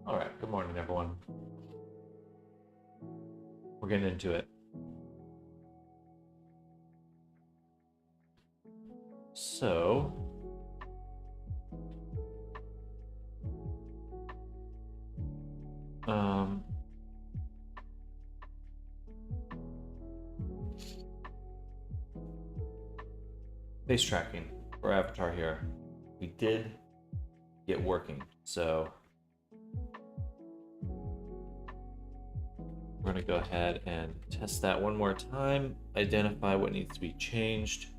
All right, good morning, everyone. We're getting into it. So, face tracking for Avatar here. We did get working, so we're going to go ahead and test that one more time, identify what needs to be changed,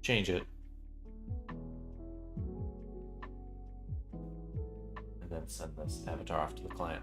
change it, and then send this avatar off to the client.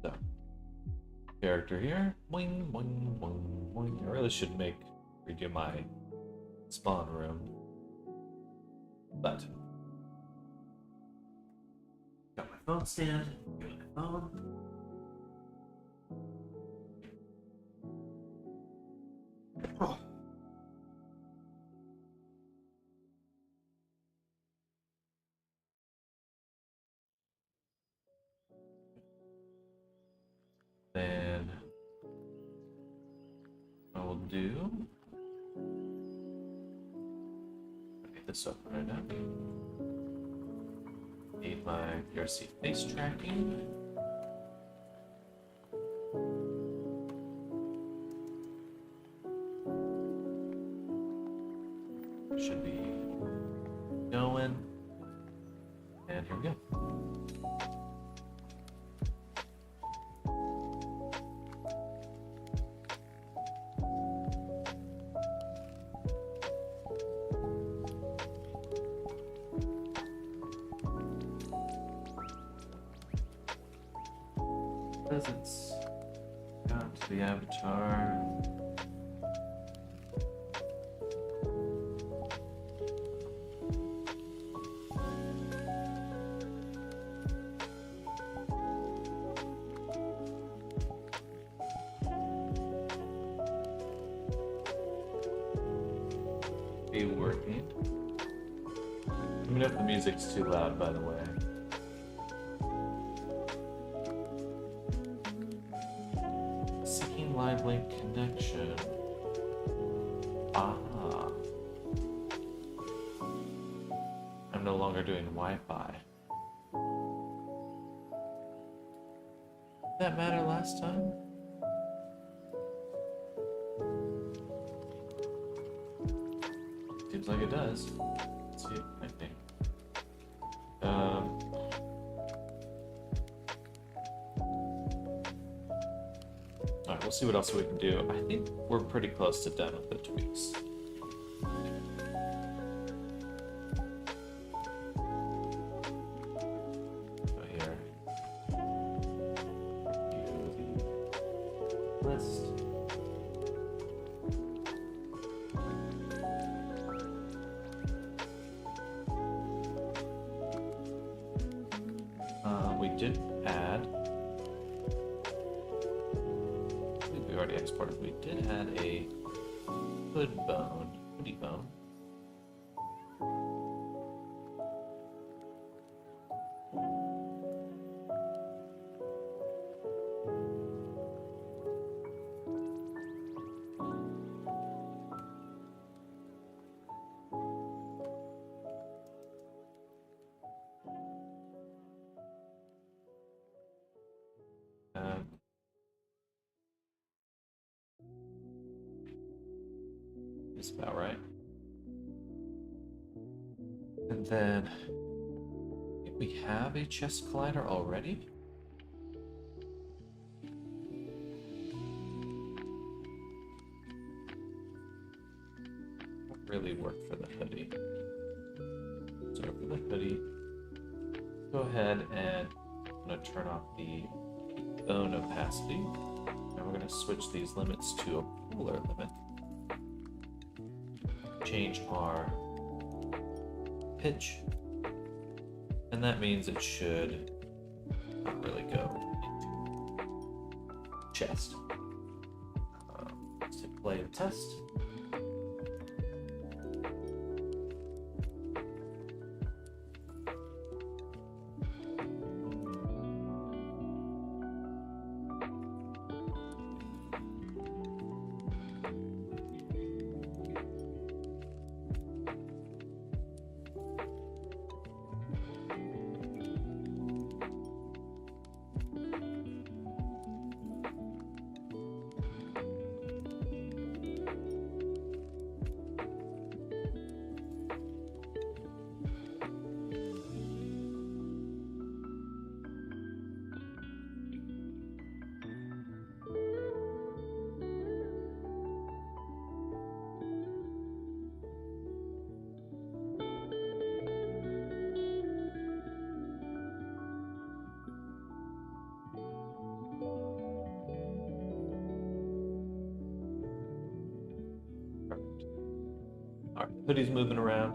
So, character here, boing, boing, boing, boing. I really should redo my spawn room, but got my phone stand, give me my phone. Oh. Then I will do. Get this open right now. Need my Vrc face tracking. Should be going. And here we go. Presence. Got to the avatar. Be working. Let me know if the music's too loud, by the way. Seeking live link connection. Ah. I'm no longer doing Wi-Fi. Did that matter last time? Seems like it does. Let's see, I think. Alright, we'll see what else we can do. I think we're pretty close to done with the tweaks. Go here. View the list. We did add. I think we already exported. We did add a hoodie bone. Seems about right. And then I think we have a chest collider already. Not really work for the hoodie. So for the hoodie, go ahead and I'm going to turn off the bone opacity. And we're going to switch these limits to a polar limit. Change our pitch. And that means it should not really go into chest. Let's hit play and test. All right, hoodie's moving around.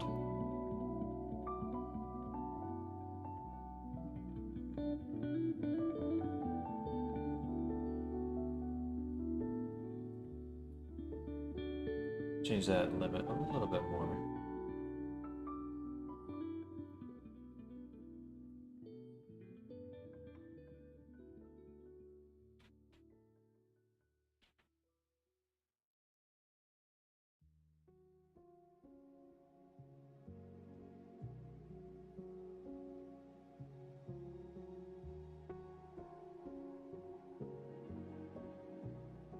Change that limit a little bit more.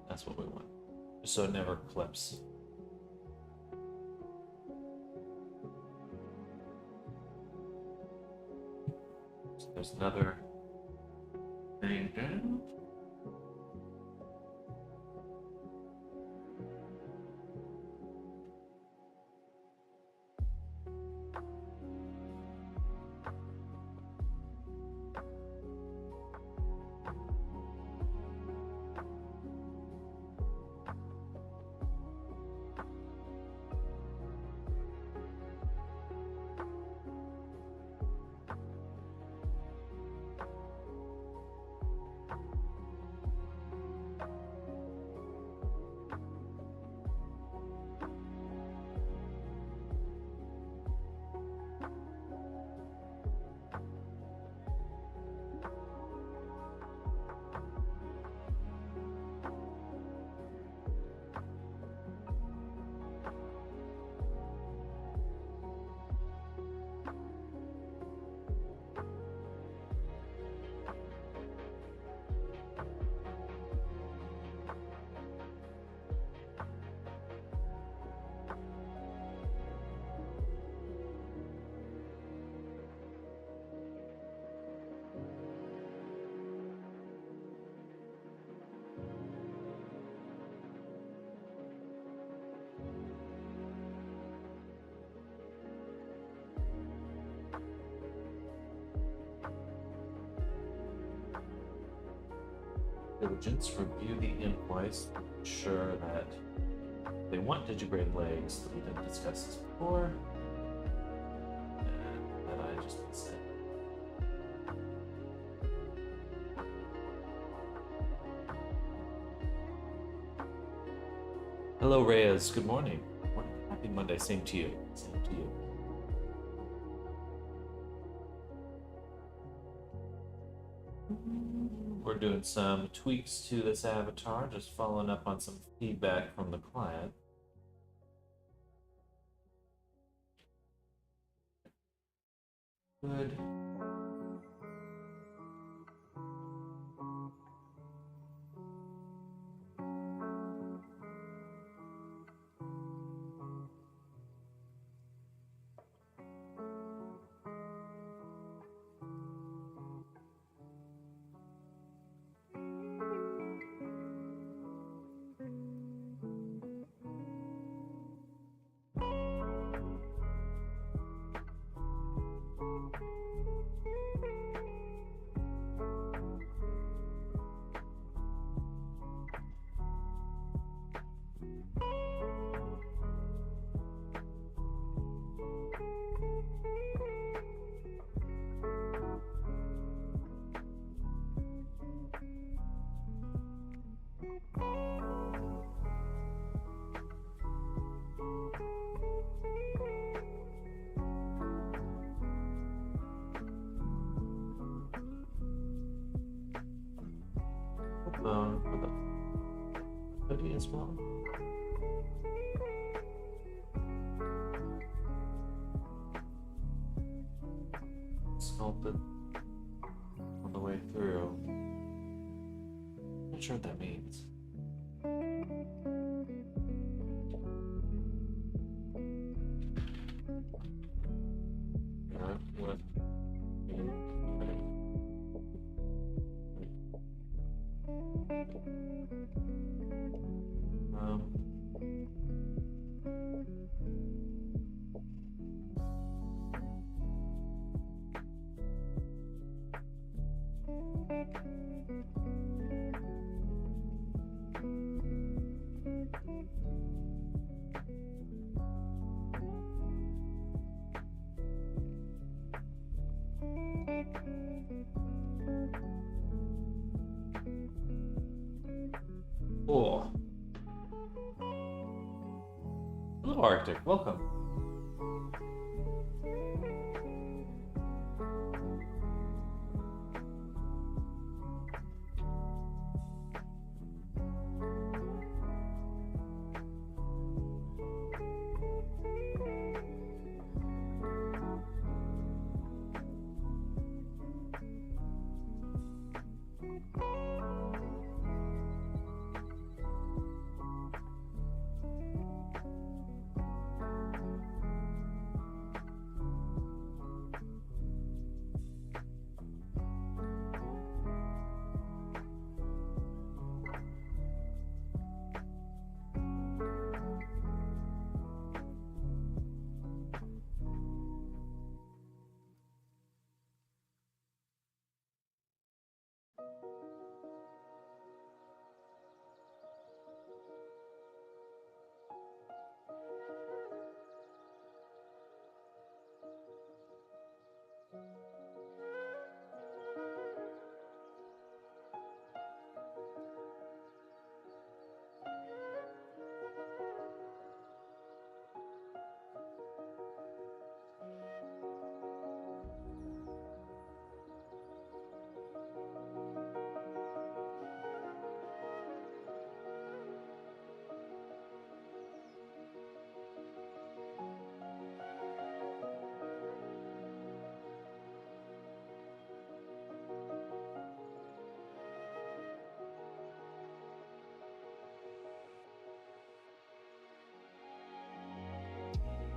That's what we want, just so it never clips. So there's another thing down. Diligence, review the invoice, ensure that they want digigrade legs that we didn't discuss this before. And then I just said. Hello, Reyes. Good morning. Happy Monday. Same to you. Same to you. We're doing some tweaks to this avatar, just following up on some feedback from the client. Good. this mountain? Sculpted on the way through. Not sure what that means. What? Oh. Hello, Arctic. Welcome.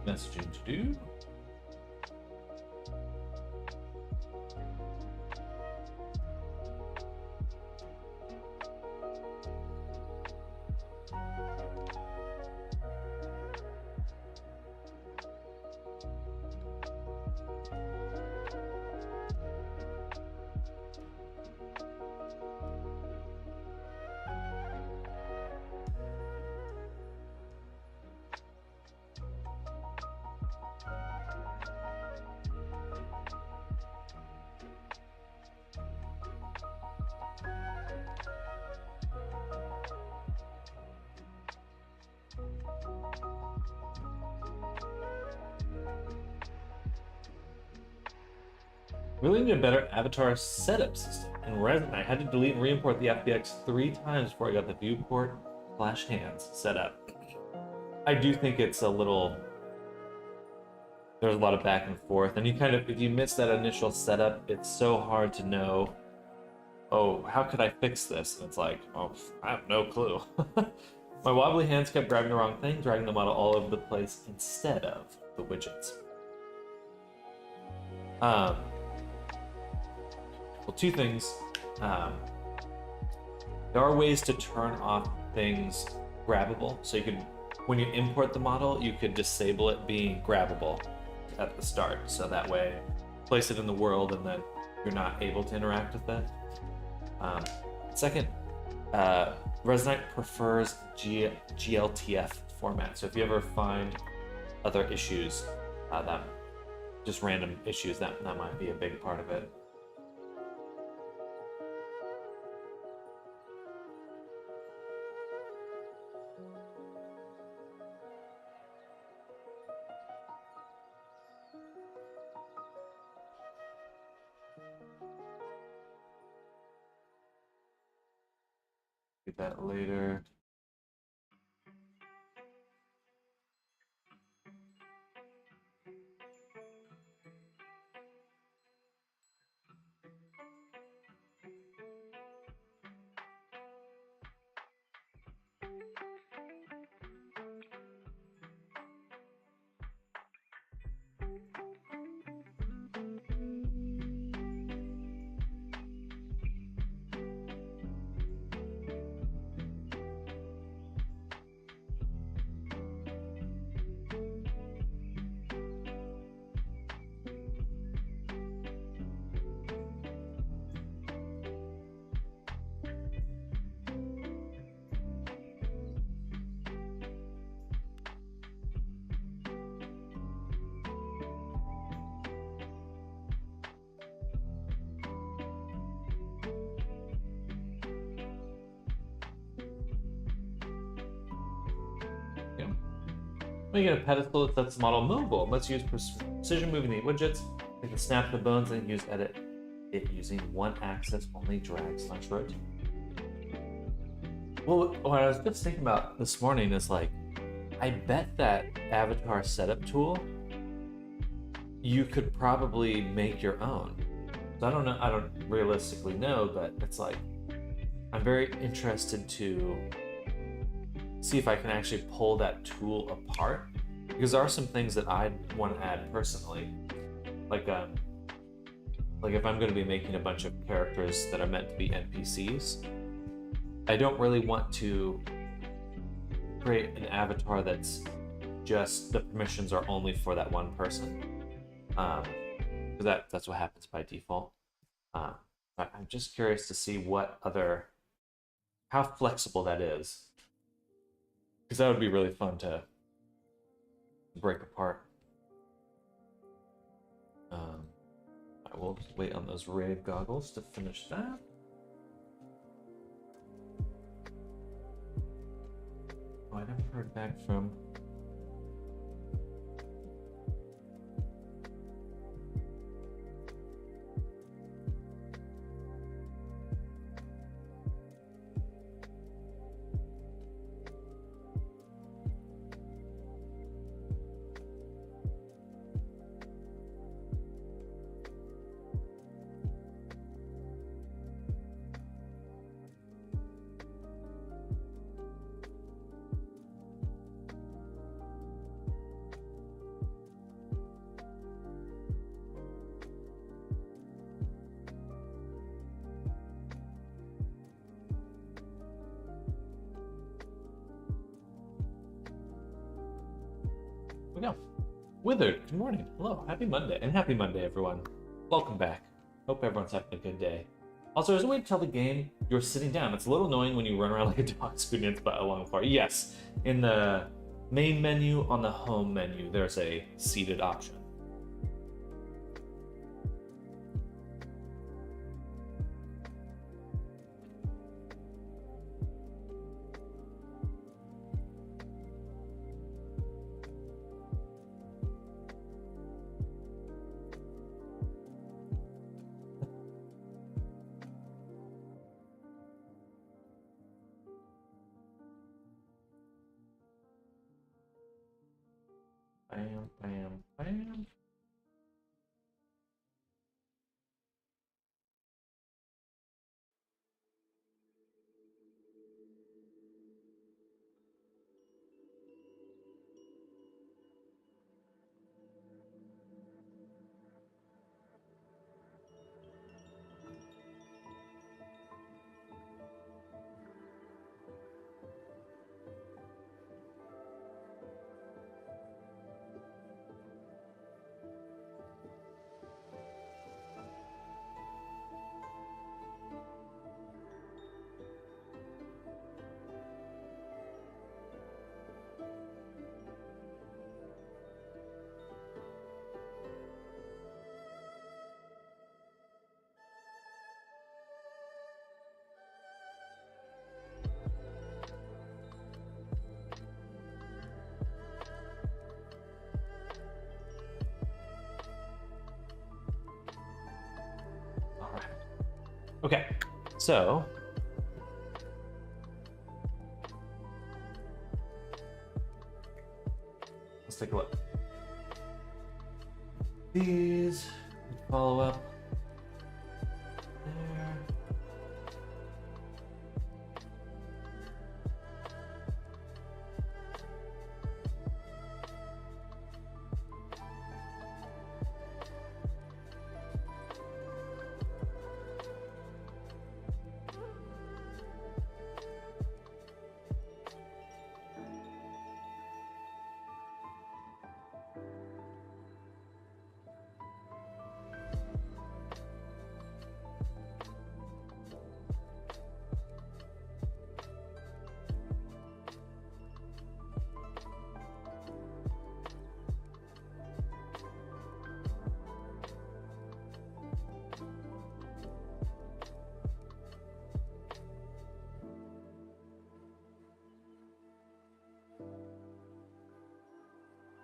Messaging to do. Really need a better avatar setup system. In Resin, I had to delete and re-import the FBX 3 times before I got the viewport flash hands set up. I do think it's a little... There's a lot of back and forth, and you kind of, if you miss that initial setup, it's so hard to know, oh, how could I fix this? And it's like, oh, I have no clue. My wobbly hands kept grabbing the wrong thing, dragging the model all over the place instead of the widgets. Well, two things. There are ways to turn off things grabbable. So you could, when you import the model, you could disable it being grabbable at the start. So that way, place it in the world and then you're not able to interact with that. Second, Resonite prefers GLTF format. So if you ever find other issues, that just random issues, that might be a big part of it. Do that later. Making a pedestal that sets the model mobile. Let's use precision moving the widgets. We can snap the bones and edit it using one axis only drag/rotate. Well, what I was just thinking about this morning is like, I bet that avatar setup tool, you could probably make your own. So I don't know, I don't realistically know, but it's like, I'm very interested to see if I can actually pull that tool apart, because there are some things that I want to add personally. Like if I'm going to be making a bunch of characters that are meant to be NPCs, I don't really want to create an avatar that's just the permissions are only for that one person, because that's what happens by default. But I'm just curious to see how flexible that is, because that would be really fun to break apart. I will wait on those rave goggles to finish that. Oh, I never heard back from... we go. Withered, good morning. Hello, happy Monday. And happy Monday, everyone. Welcome back. Hope everyone's having a good day. Also, there's a way to tell the game you're sitting down. It's a little annoying when you run around like a dog scooting its butt along the floor. Yes, in the main menu on the home menu, there's a seated option. Bam, bam, bam. Okay, so let's take a look. These follow up there.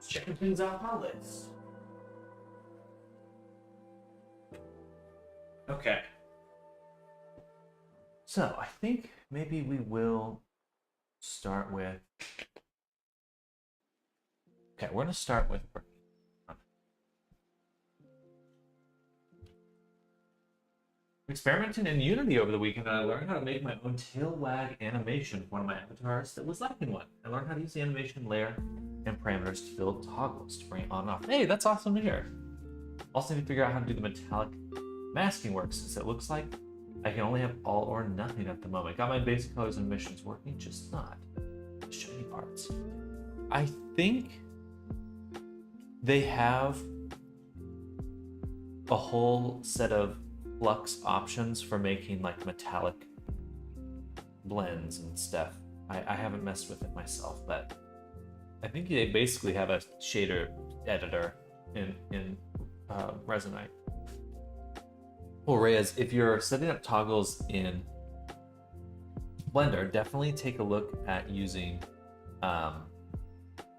Checking things off my list. Okay. So I think maybe we will start with. Okay, we're gonna start with. Experimenting in Unity over the weekend, I learned how to make my own tail wag animation for one of my avatars that was lacking one. I learned how to use the animation layer and parameters to build toggles to bring it on and off. Hey, that's awesome to hear. Also need to figure out how to do the metallic masking work, since it looks like I can only have all or nothing at the moment. Got my basic colors and emissions working, just not the shiny parts. I think they have a whole set of flux options for making like metallic blends and stuff. I haven't messed with it myself, but I think they basically have a shader editor in Resonite. Well, Reyes, if you're setting up toggles in Blender, definitely take a look at using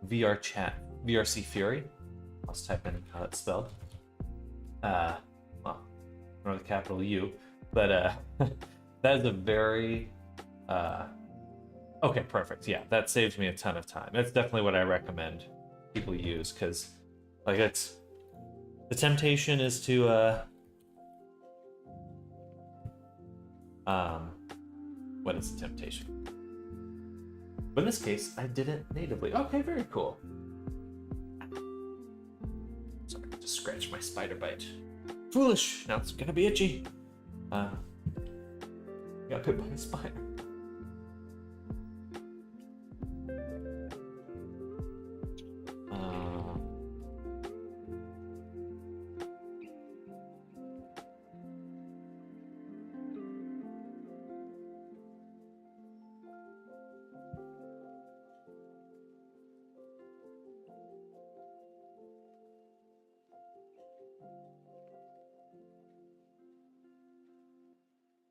VRC Fury. Let's type in how it's spelled. Well, or the capital U, but that is a very okay, perfect. Yeah, that saves me a ton of time. That's definitely what I recommend people use, because like it's the temptation is to what is the temptation? But in this case, I did it natively. Okay, very cool. Sorry, I just scratched my spider bite. Foolish. Now it's gonna be itchy. Got bit by a spider.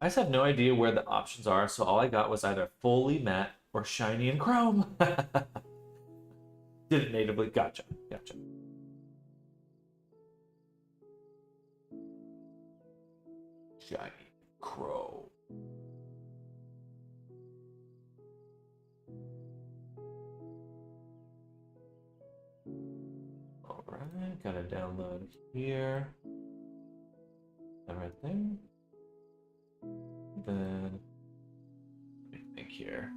I just have no idea where the options are, so all I got was either fully matte or shiny and chrome. Did it natively. Gotcha. Shiny chrome. All right, gotta download here. That right there. Then let me think here.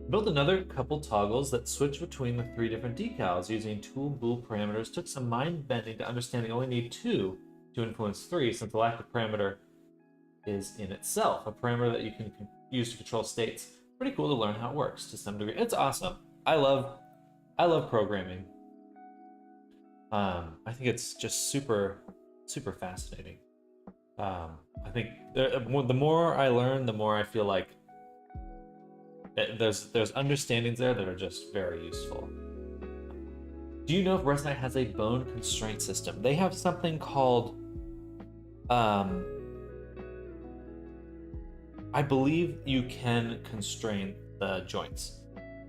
Built another couple toggles that switch between the 3 different decals using tool bool parameters. Took some mind bending to understand you only need 2 to influence 3, since the lack of parameter is in itself a parameter that you can use to control states. Pretty cool to learn how it works to some degree. It's awesome. I love programming. I think it's just super fascinating. I think the more I learn, the more I feel like there's understandings there that are just very useful. Do you know if Resonite has a bone constraint system? They have something called, I believe you can constrain the joints.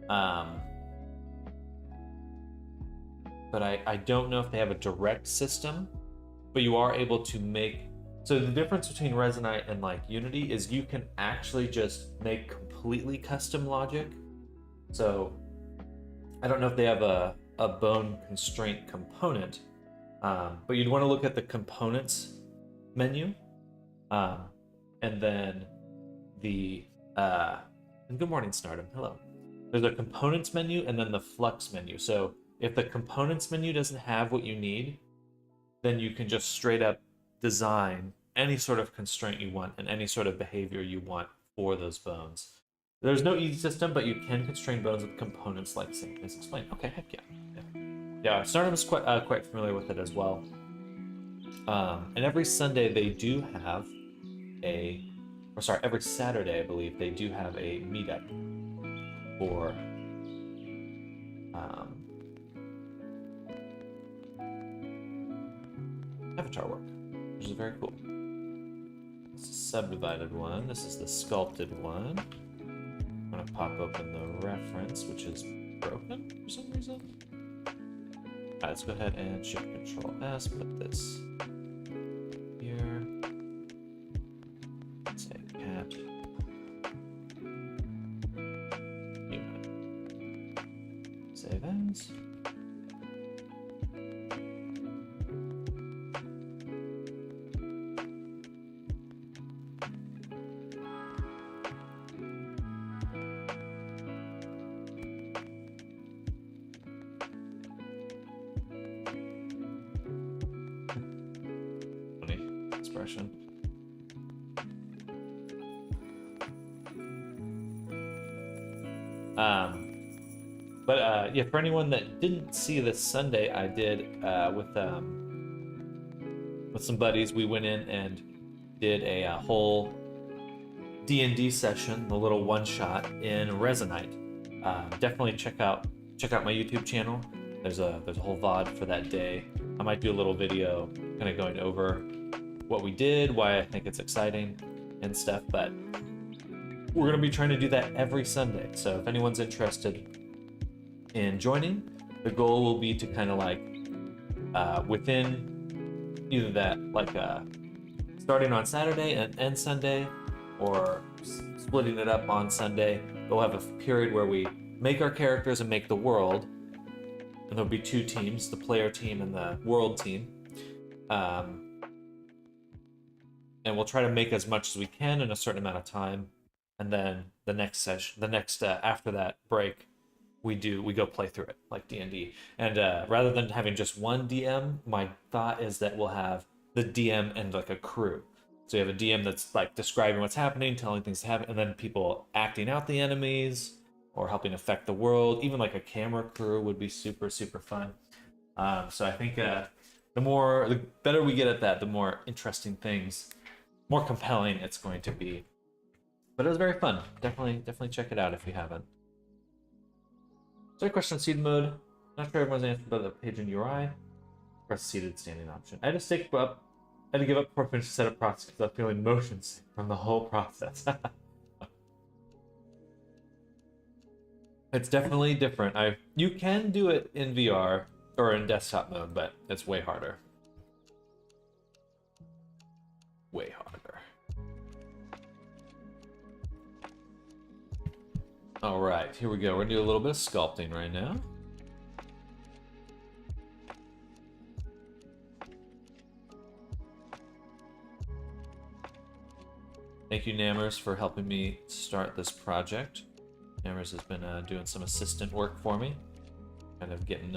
But I don't know if they have a direct system, but you are able to make. So the difference between Resonite and like Unity is you can actually just make completely custom logic. So I don't know if they have a bone constraint component, but you'd want to look at the components menu. and then the and good morning, Snardom. Hello. There's a components menu and then the flux menu. So if the components menu doesn't have what you need, then you can just straight up design any sort of constraint you want and any sort of behavior you want for those bones. There's no easy system, but you can constrain bones with components like Sam has explained. Okay, heck yeah. Yeah, Snardom is quite familiar with it as well. And every Sunday they do have every Saturday, I believe, they do have a meetup for avatar work, which is very cool. This is a subdivided one. This is the sculpted one. I'm gonna pop open the reference, which is broken for some reason. Alright, let's go ahead and Shift Control S, put this here. Say cat. Human. Save as. Expression. Yeah, for anyone that didn't see this Sunday, I did with some buddies. We went in and did a whole D&D session, a little one-shot in Resonite. Definitely check out my YouTube channel. There's a whole VOD for that day. I might do a little video kind of going over what we did, why I think it's exciting and stuff, but we're gonna be trying to do that every Sunday. So if anyone's interested in joining, the goal will be to kind of like within either that, like starting on Saturday and end Sunday, or splitting it up on Sunday. We'll have a period where we make our characters and make the world, and there'll be two teams, the player team and the world team. And we'll try to make as much as we can in a certain amount of time, and then the next session, after that break, we go play through it like D&D. And rather than having just one DM, my thought is that we'll have the DM and like a crew. So you have a DM that's like describing what's happening, telling things to happen, and then people acting out the enemies or helping affect the world. Even like a camera crew would be super, super fun. So I think the better we get at that, the more interesting things, more compelling it's going to be. But it was very fun. Definitely check it out if you haven't. So a question on seed mode. Not sure everyone's answered by the page in UI. Press seated standing option. I had to give up before I finished the setup process because I'm feeling motion sick from the whole process. It's definitely different. You can do it in VR or in desktop mode, but it's way harder. Way harder. All right, here we go. We're gonna do a little bit of sculpting right now. Thank you, Nammers, for helping me start this project. Nammers has been doing some assistant work for me, kind of getting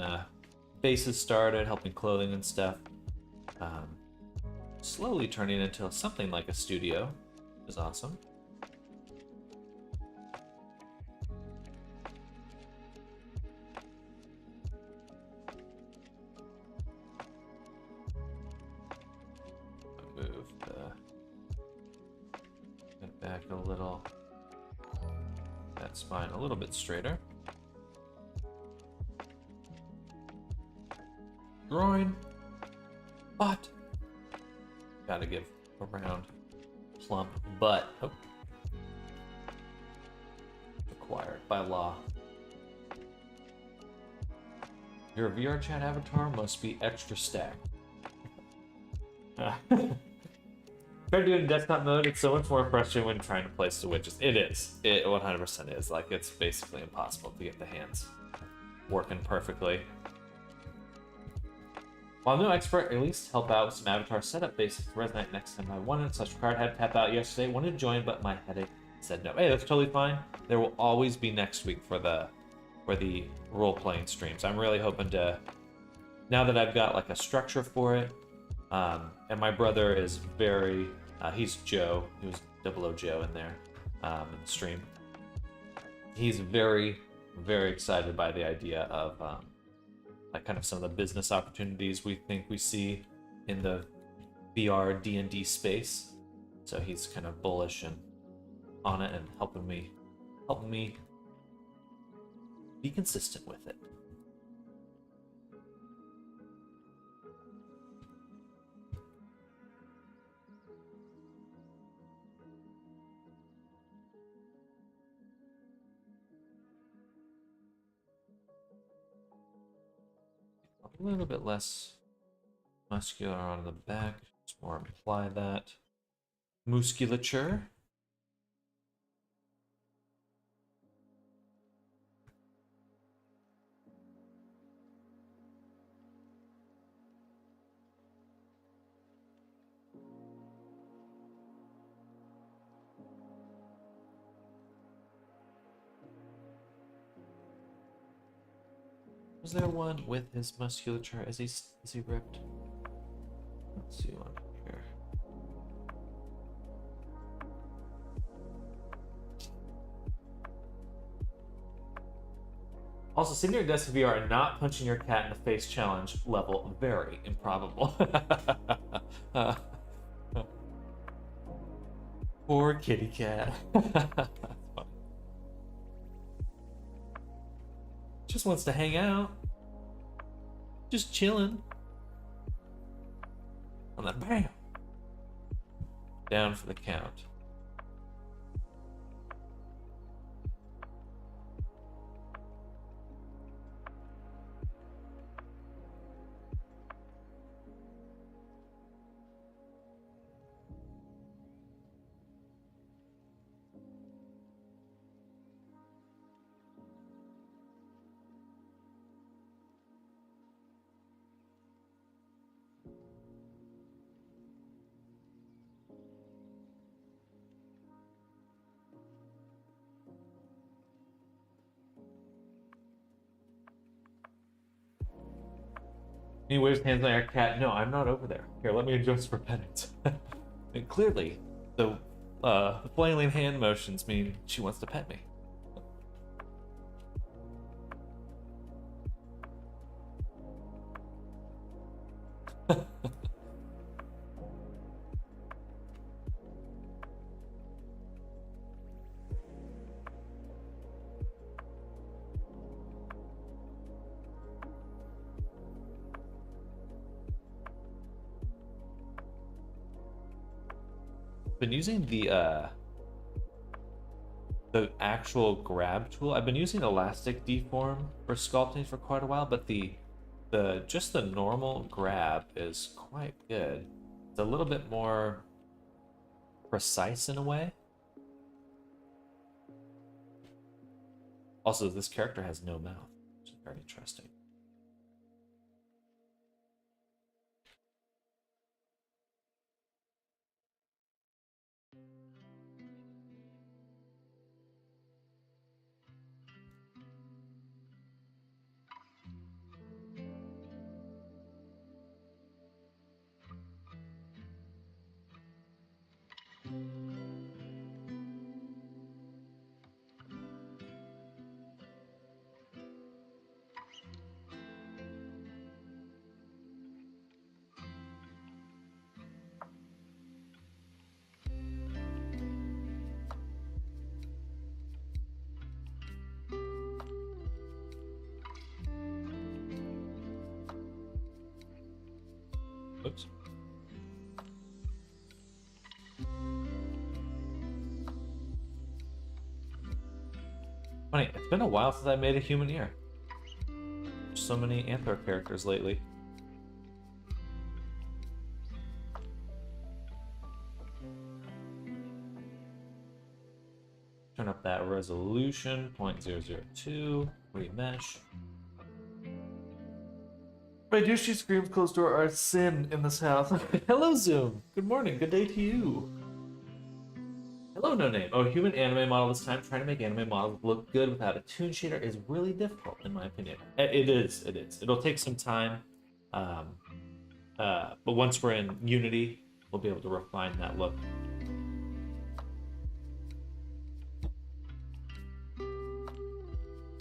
bases started, helping clothing and stuff. Slowly turning into something like a studio, which is awesome. Move it back a little. That spine a little bit straighter. Groin. Butt. Gotta give a round, plump butt. Oh. Required by law. Your VR chat avatar must be extra stacked. Compared to in desktop mode, it's so much more frustrating when trying to place the widgets. It is. It 100% is. Like, it's basically impossible to get the hands working perfectly. While no expert, at least help out with some avatar setup basics to resonate next time I wanted. Such card had to tap out yesterday. Wanted to join, but my headache said no. Hey, that's totally fine. There will always be next week for the role-playing streams. I'm really hoping to, now that I've got like a structure for it, and my brother is very, he's Joe. He was 00 Joe in there in the stream. He's very, very excited by the idea of like kind of some of the business opportunities we think we see in the VR D&D space. So he's kind of bullish and on it and helping me be consistent with it. A little bit less muscular on the back, just more apply that musculature. Was there one with his musculature? Is he ripped? Let's see one here. Also, sitting at your desk in VR and not punching your cat in the face challenge level, very improbable. Poor kitty cat. Just wants to hang out. Just chilling. And then bam! Down for the count. He waves his hands on your cat. No, I'm not over there. Here, let me adjust for penance. And clearly, the flailing hand motions mean she wants to pet me. Been using the actual grab tool. I've been using elastic deform for sculpting for quite a while, but the just the normal grab is quite good. It's a little bit more precise in a way. Also, this character has no mouth, which is very interesting. Oops. Funny, it's been a while since I made a human ear. So many Anthro characters lately. Turn up that resolution, 0.002, remesh. My douchey screams closed door are a sin in this house. Hello, Zoom. Good morning. Good day to you. Hello, No Name. Oh, human anime model this time. Trying to make anime models look good without a toon shader is really difficult, in my opinion. It is. It is. It'll take some time. But once we're in Unity, we'll be able to refine that look.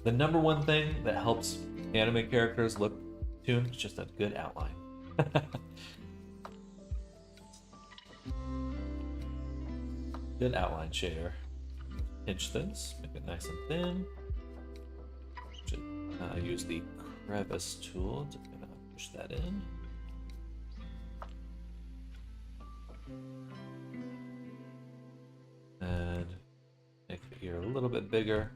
The number one thing that helps anime characters look tuned is just a good outline. Good outline shader. Pinch this, make it nice and thin. Use the crevice tool to kind of push that in. And make the ear a little bit bigger.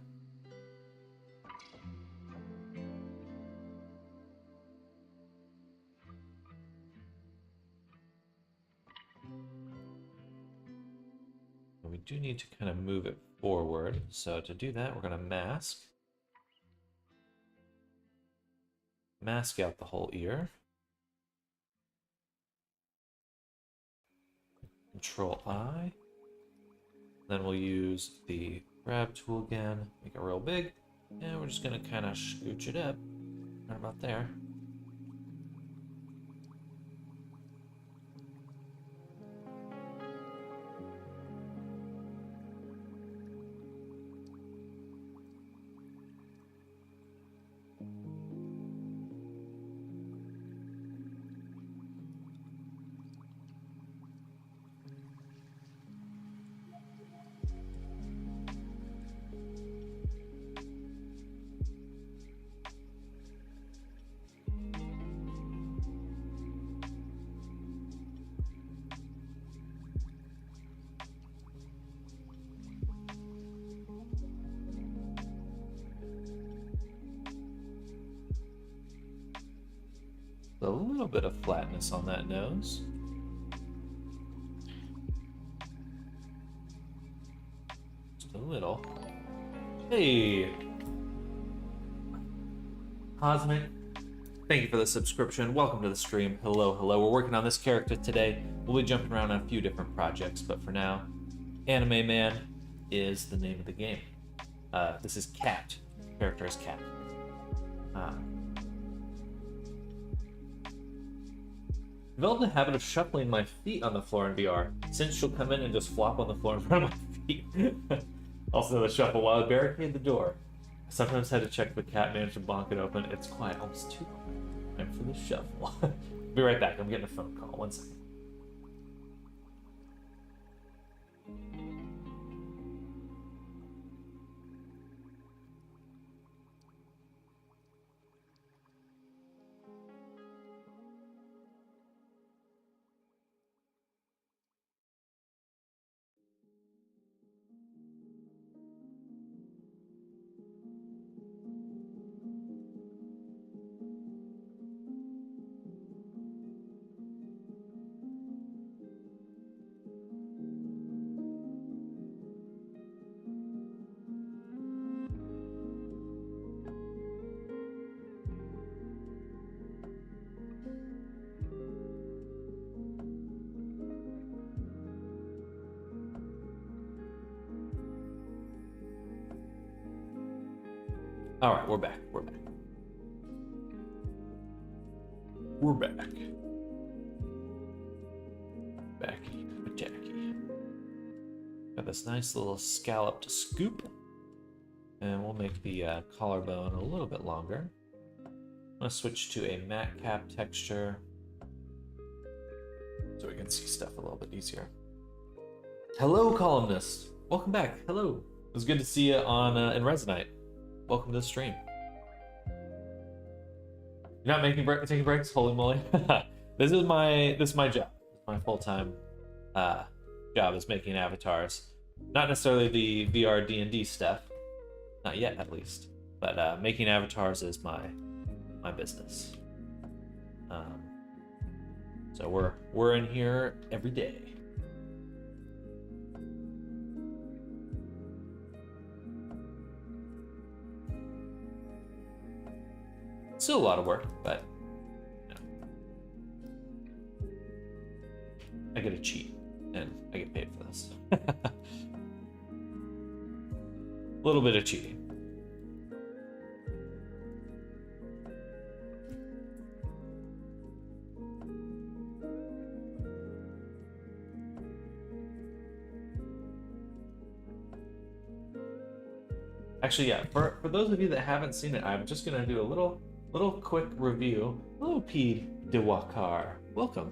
We do need to kind of move it forward. So to do that, we're going to mask out the whole ear. Control I. Then we'll use the grab tool again, make it real big, and we're just going to kind of scooch it up right about there. A little bit of flatness on that nose. Just a little. Hey! Cosmic, thank you for the subscription. Welcome to the stream. Hello, hello. We're working on this character today. We'll be jumping around on a few different projects, but for now, Anime Man is the name of the game. This is Cat. Character is Cat. Developed a habit of shuffling my feet on the floor in VR. Since she'll come in and just flop on the floor in front of my feet. Also the shuffle while I barricade the door. I sometimes had to check if the cat managed to bonk it open. It's quiet, almost too quiet. Time for the shuffle. Be right back, I'm getting a phone call. 1 second. All right, we're back. We're back. We're back. Backy, tacky. Got this nice little scalloped scoop, and we'll make the collarbone a little bit longer. I'm gonna switch to a matte cap texture so we can see stuff a little bit easier. Hello, columnist. Welcome back. Hello. It was good to see you on in Resonite. Welcome to the stream. You're not taking breaks? Holy moly! This is my job. My full-time job is making avatars. Not necessarily the VR D&D stuff, not yet at least. But making avatars is my business. So we're in here every day. Still a lot of work, but get a cheat, and I get paid for this. A little bit of cheating. Actually, yeah, for those of you that haven't seen it, I'm just gonna do a little quick review. Hello, P. Dewakar. Welcome.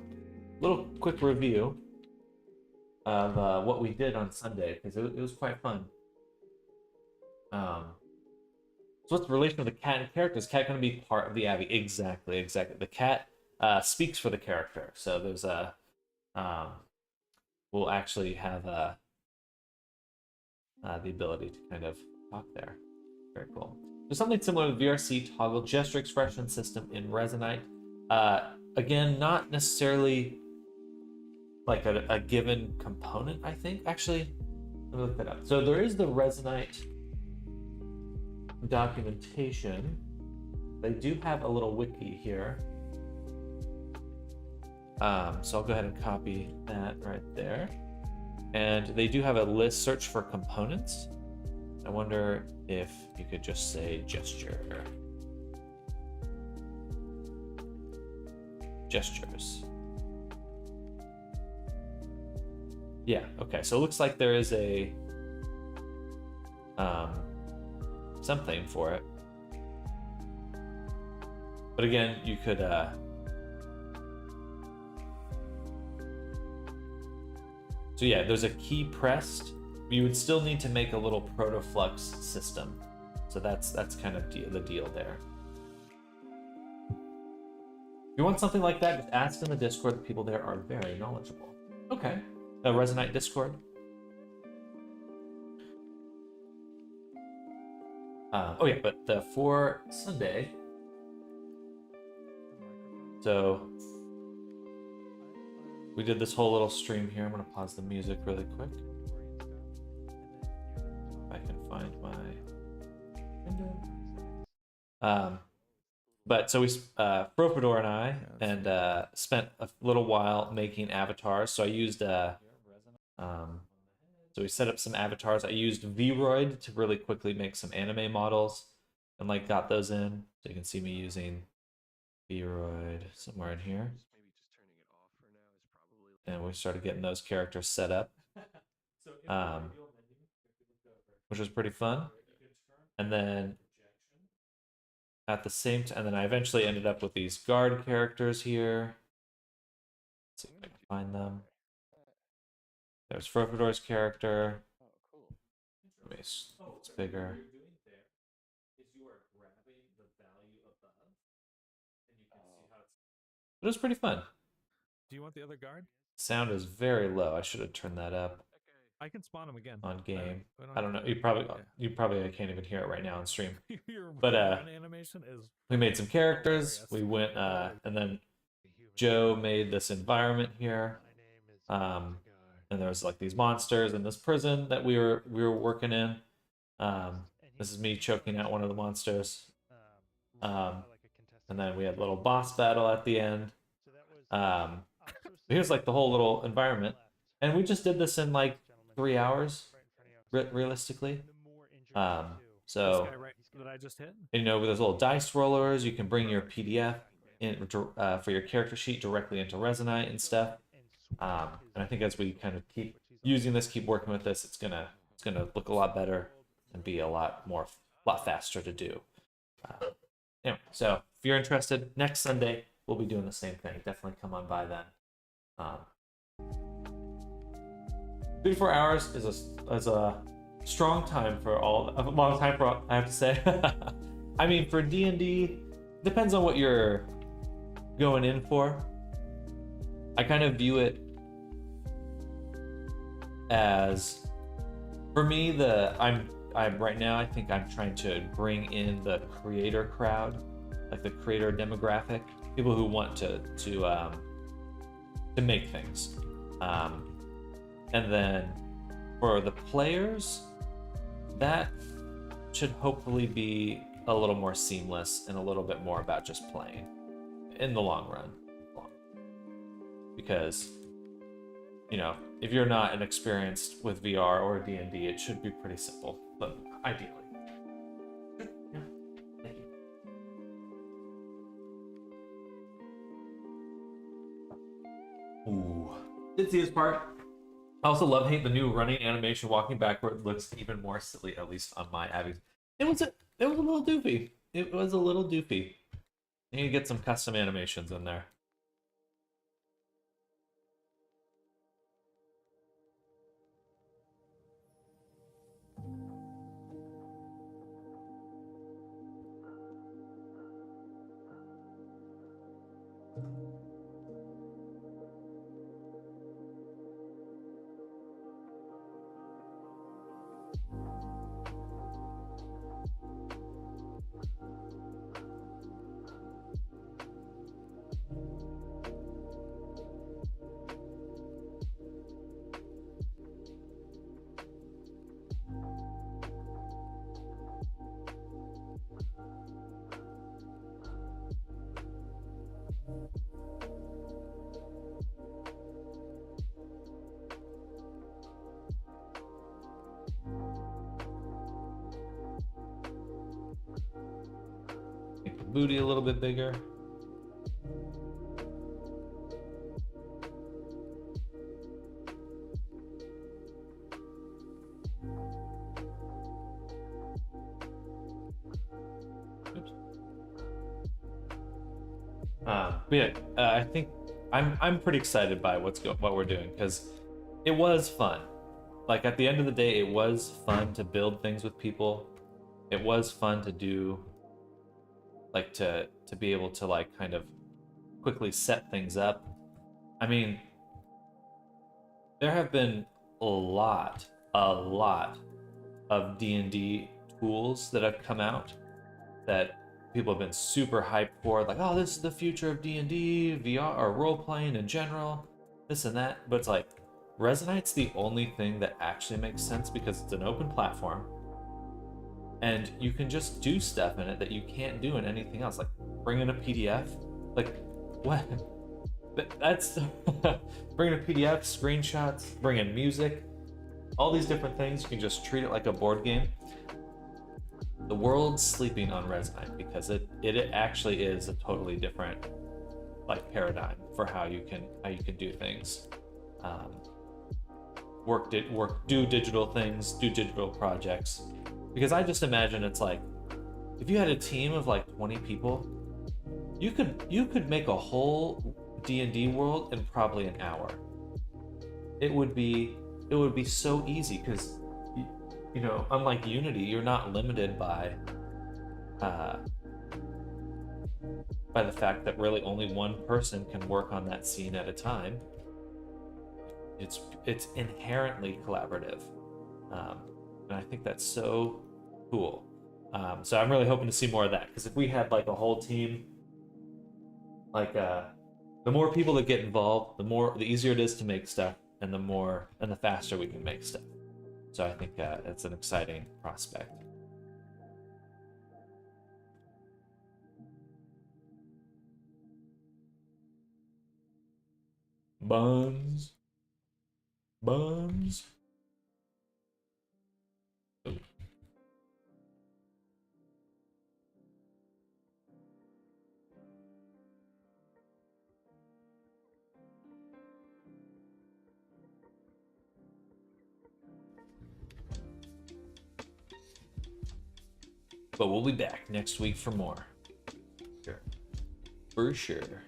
Little quick review of what we did on Sunday, because it was quite fun. So what's the relation of the cat and character? Is cat going to be part of the Abbey? Exactly. The cat speaks for the character. So there's a we'll actually have the ability to kind of talk there. Very cool. There's something similar to the VRC toggle gesture expression system in Resonite. Again, not necessarily like a given component, I think. Actually, let me look that up. So there is the Resonite documentation. They do have a little wiki here. So I'll go ahead and copy that right there. And they do have a list search for components. I wonder if you could just say gesture. Gestures. Yeah, okay, so it looks like there is a something for it. But again, you could so yeah, there's a key pressed. You would still need to make a little protoflux system. So that's kind of the deal there. If you want something like that, just ask in the Discord. The people there are very knowledgeable. Okay, the Resonite Discord. Oh yeah, but for Sunday, so we did this whole little stream here. I'm gonna pause the music really quick. If I can find my window. But so we, Fropidor and I, spent a little while making avatars. So I used, so we set up some avatars. I used Vroid to really quickly make some anime models and like got those in. So you can see me using Vroid somewhere in here. And we started getting those characters set up, which was pretty fun. And then at the same time, and then I eventually ended up with these guard characters here. Let's see if I can find them. There's Fropidor's character. It's bigger. But it was pretty fun. Do you want the other guard? Sound is very low. I should have turned that up. I can spawn him again on game. I don't know. You probably can't even hear it right now on stream. But animation is we made some characters. We went and then Joe made this environment here. And there was like these monsters in this prison that we were working in. This is me choking out one of the monsters. And then we had a little boss battle at the end. Here's like the whole little environment. And we just did this in like 3 hours, realistically. So, that I just hit? you know, with those little dice rollers, you can bring your PDF in for your character sheet directly into Resonite and stuff. And I think as we kind of keep using this, keep working with this, it's gonna look a lot better and be a lot faster to do. Anyway, so if you're interested, next Sunday we'll be doing the same thing. Definitely come on by then. 34 hours is a strong time for a long time for, I have to say. I mean, for D&D, depends on what you're going in for. I kind of view it as, for me, I'm right now, I think I'm trying to bring in the creator crowd, like the creator demographic, people who want to make things. And then for the players, that should hopefully be a little more seamless and a little bit more about just playing in the long run. Because you know, if you're not an experienced with VR or D&D, it should be pretty simple, but ideally. Yeah, thank you. Ooh. Did see this part. I also love hate the new running animation walking backward looks even more silly, at least on my Abby's. It was a little doofy. It was a little doofy. You need to get some custom animations in there. Make the booty a little bit bigger. Oops. But yeah, I think I'm pretty excited by what we're doing because it was fun. Like at the end of the day, it was fun to build things with people. It was fun to do, like to be able to like kind of quickly set things up. I mean, there have been a lot of D&D tools that have come out that people have been super hyped for, like, oh, this is the future of D&D, VR, or role-playing in general, this and that. But it's like, Resonite's the only thing that actually makes sense because it's an open platform, and you can just do stuff in it that you can't do in anything else. Like, bring in a PDF. Like, what? That's... bring in a PDF, screenshots, bring in music, all these different things. You can just treat it like a board game. The world's sleeping on Resonite because it actually is a totally different like paradigm for how you can do things. Do digital things, do digital projects. Because I just imagine it's like if you had a team of like 20 people, you could make a whole D&D world in probably an hour. It would be so easy because you know, unlike Unity, you're not limited by the fact that really only one person can work on that scene at a time. It's inherently collaborative, and I think that's so cool. So I'm really hoping to see more of that because if we had like a whole team, like the more people that get involved, the easier it is to make stuff, and the faster we can make stuff. So I think it's an exciting prospect. Buns. Buns. Ooh. But we'll be back next week for more. Sure. For sure.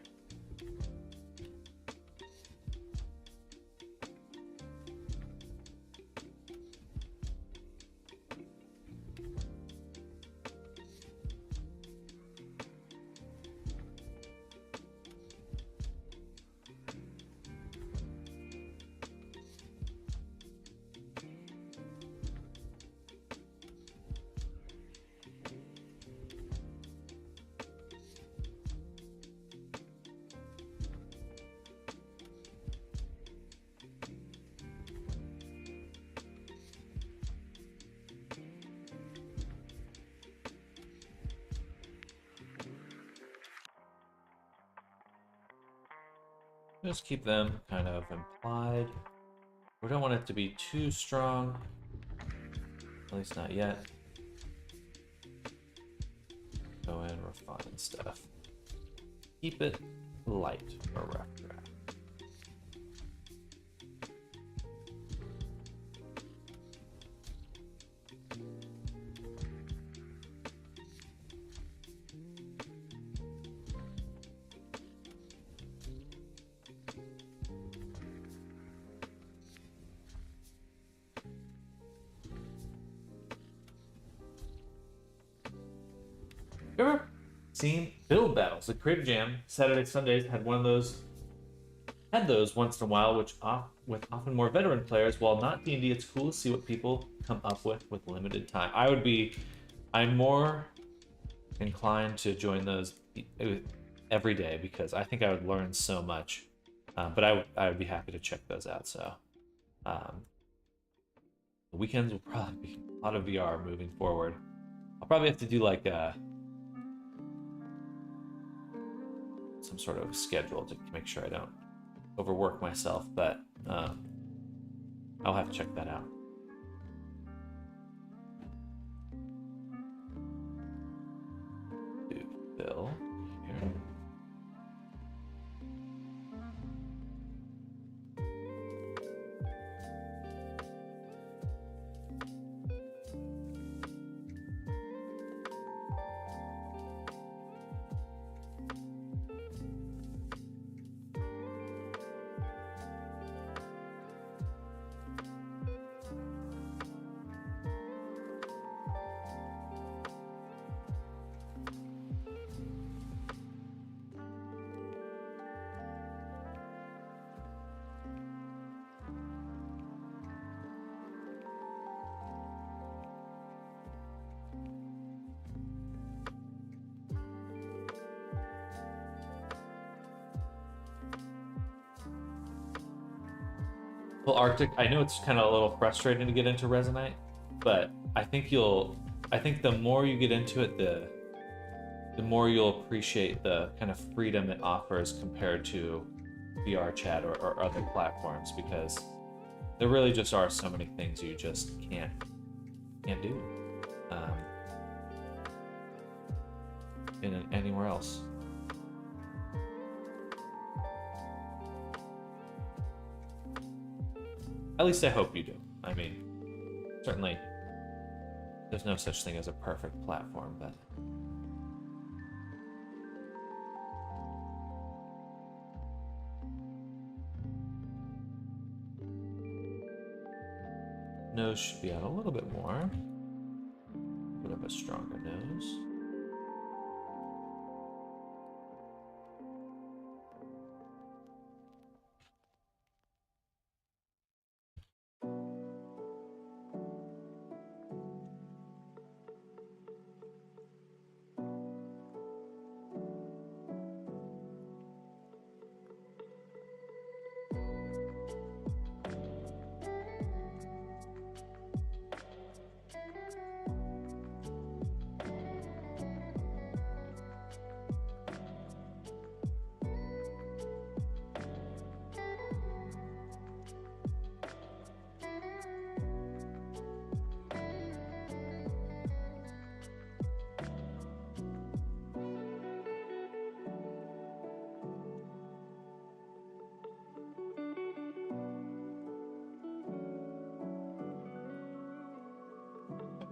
Just keep them kind of implied. We don't want it to be too strong. At least not yet. Go in, refine stuff. Keep it light or rough draft. Ever seen build battles? The Creator Jam Saturday Sundays had one of those. Had those once in a while, with often more veteran players. While not D&D, it's cool to see what people come up with limited time. I'm more inclined to join those every day because I think I would learn so much. But I would be happy to check those out. So the weekends will probably be a lot of VR moving forward. I'll probably have to do like some sort of schedule to make sure I don't overwork myself, but I'll have to check that out. Do Bill here. Well, Arctic, I know it's kind of a little frustrating to get into Resonate, but I think the more you get into it, the more you'll appreciate the kind of freedom it offers compared to VR chat or other platforms, because there really just are so many things you just can't do in anywhere else. At least I hope you do. I mean, certainly there's no such thing as a perfect platform, but nose should be out a little bit more. A bit of a stronger nose.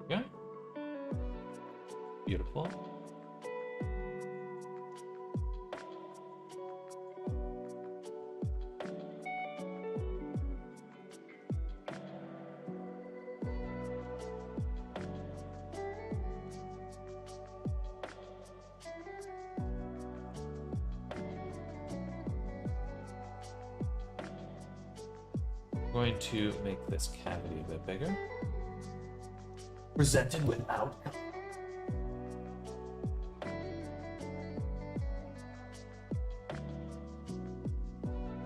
Yeah. Beautiful. I'm going to make this cavity a bit bigger. Presented without.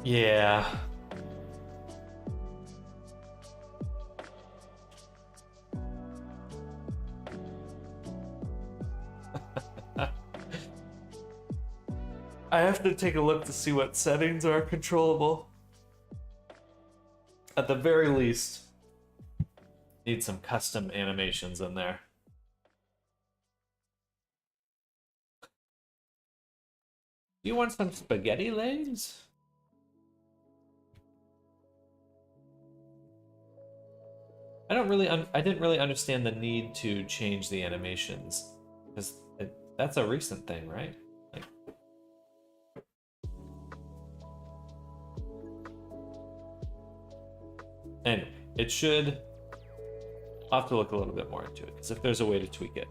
Yeah. I have to take a look to see what settings are controllable. at the very least, need some custom animations in there. Do you want some spaghetti legs? I didn't really understand the need to change the animations, because that's a recent thing, right? Like, anyway, it should. I'll have to look a little bit more into it, because if there's a way to tweak it,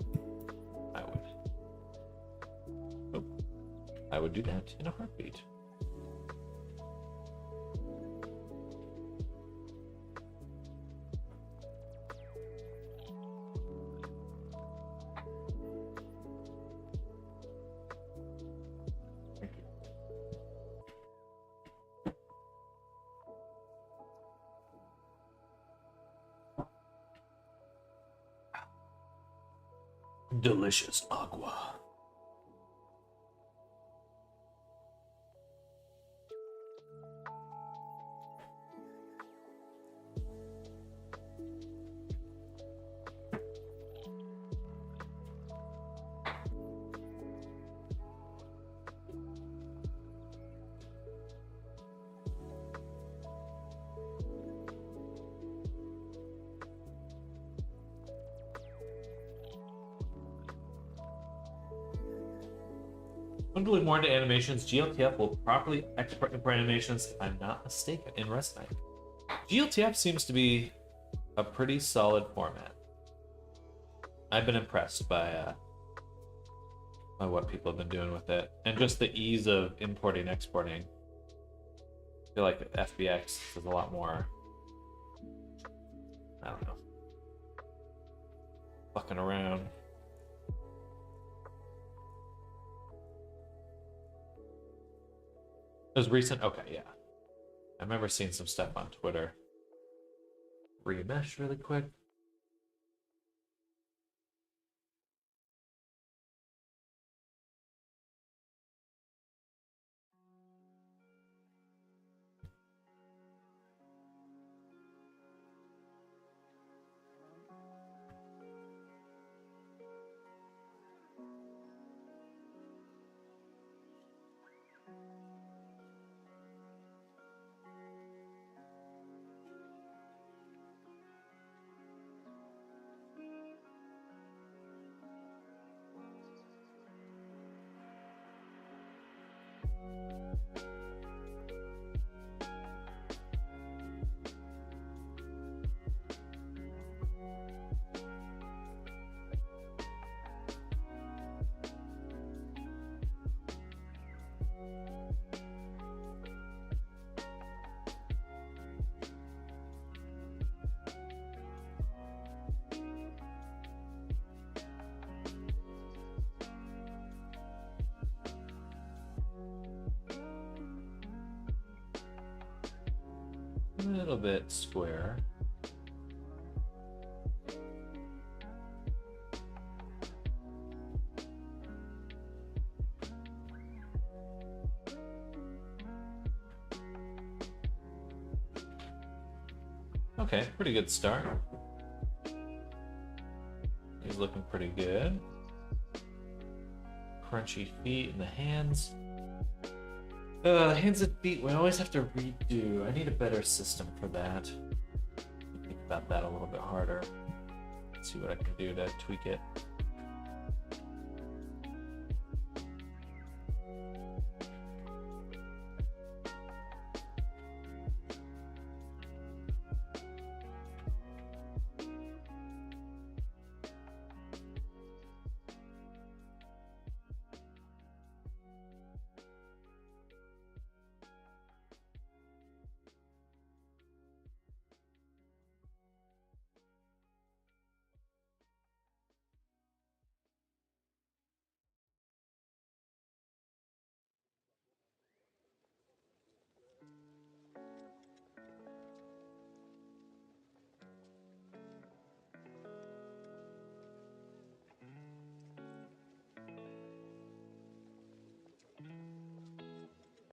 I would do that in a heartbeat. Thank you. Delicious agua. When doing more into animations, GLTF will properly export import animations, if I'm not mistaken, in ResNet. GLTF seems to be a pretty solid format. I've been impressed by what people have been doing with it, and just the ease of importing and exporting. I feel like FBX is a lot more, I don't know, fucking around. It was recent? Okay, yeah. I remember seeing some stuff on Twitter. Remesh really quick. A little bit square. Okay, pretty good start. He's looking pretty good. Crunchy feet and the hands. Hands and feet, we always have to redo. I need a better system for that. Think about that a little bit harder. See what I can do to tweak it.